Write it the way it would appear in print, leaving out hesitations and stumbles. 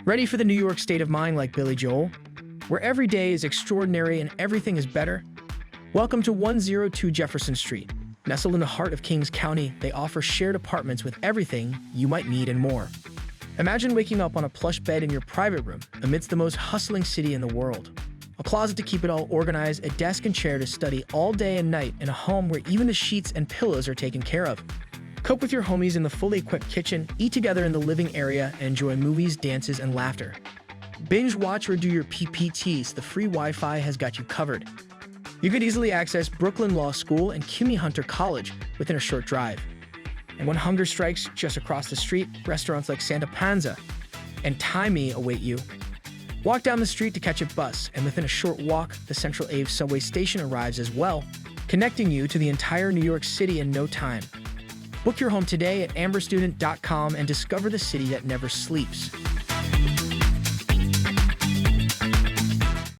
Ready for the New York state of mind like Billy Joel? Where every day is extraordinary and everything is better? Welcome to 102 Jefferson Street. Nestled in the heart of Kings County, they offer shared apartments with everything you might need and more. Imagine waking up on a plush bed in your private room amidst the most hustling city in the world. A closet to keep it all organized, a desk and chair to study all day and night, and a home where even the sheets and pillows are taken care of. Cook with your homies in the fully equipped kitchen, eat together in the living area, and enjoy movies, dances, and laughter. Binge watch or do your PPTs, the free Wi-Fi has got you covered. You could easily access Brooklyn Law School and CUNY Hunter College within a short drive. And when hunger strikes just across the street, restaurants like Santa Panza and Timey await you. Walk down the street to catch a bus, and within a short walk, the Central Ave subway station arrives as well, connecting you to the entire New York City in no time. Book your home today at amberstudent.com and discover the city that never sleeps.